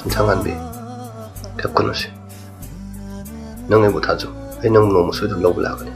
김창한비 백근호씨 너의 못하죠 왜 너무 너무 소리도 넣으려 그래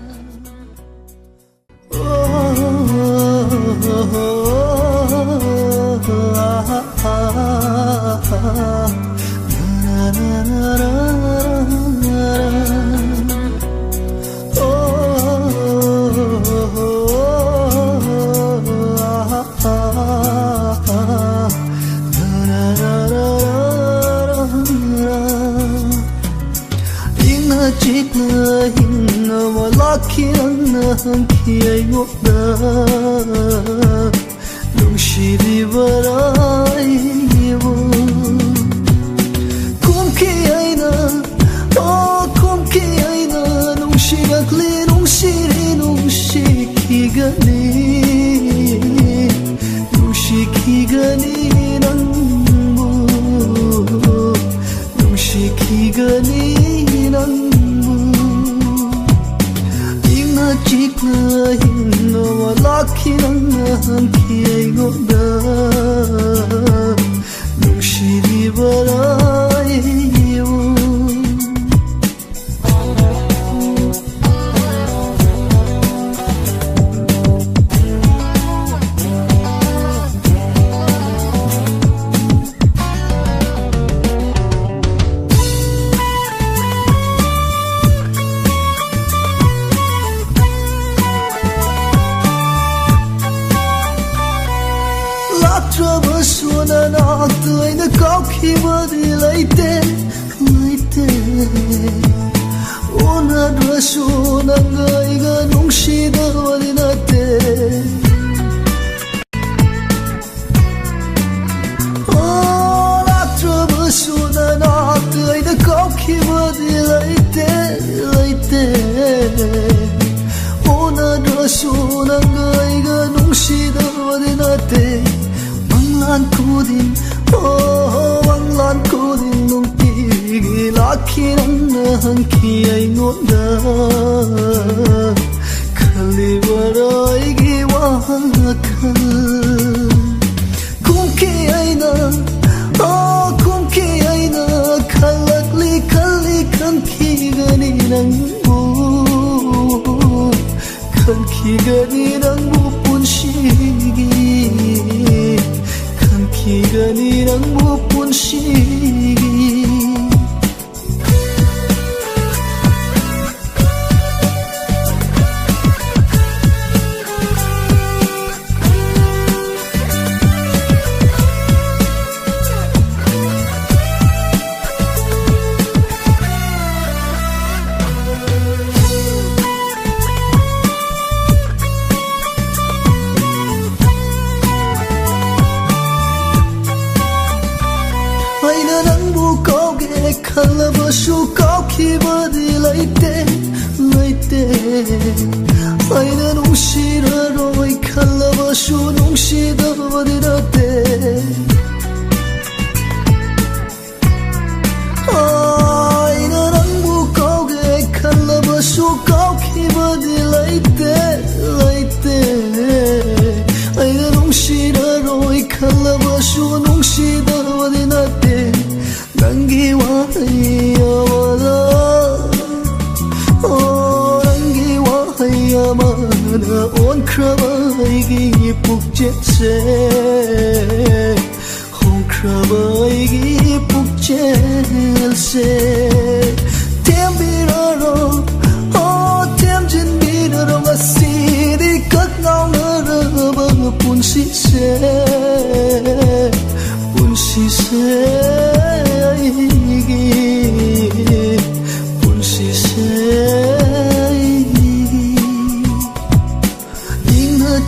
Chikna hinga walakina hankiay ngokda Nungshiri baraibo Kumkiyayna kumkiyayna Nungshiragli nungshikigani Nungshikigani nangbu Nungshikigani nangbu Chikna hinga walakina hankiay ngokda Nungshiri baraibo Trouble soon and after in the cocky body like that. On a dress soon and I got no shit over in a day. Oh, that trouble soon and after in the cocky body like that. On a dress soon and I got no shit over in a day. Wanglan kudin nung tigi lakinan hankiay ngokda Kalibaray giwakal Kumkiyayna Kalakli kankigani ng buo Kankigani ng bupunshigi Kiganirang mupunshigi Kalabashu kauki badi laite Aina nungshira roi kalabashu nungshida badi rate Aina nangbu kauge kalabashu kauki badi laite Aina nungshira roi kalabashu nungshida badi rate Nangi wahaya wala Oh nangi wahaya mana On krabaigi pukjetse On krabaigi pukjelse Tem biraro Oh tem jin biraro Masidi kak ngau naraba punsi se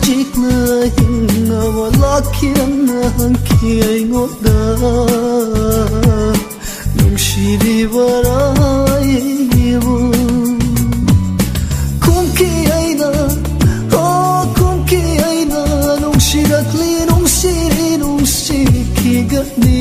Chikna hinga walakina hankiay ngokda Nungshiri baraibo Kumkiyayna Nungshiragli nungshikigani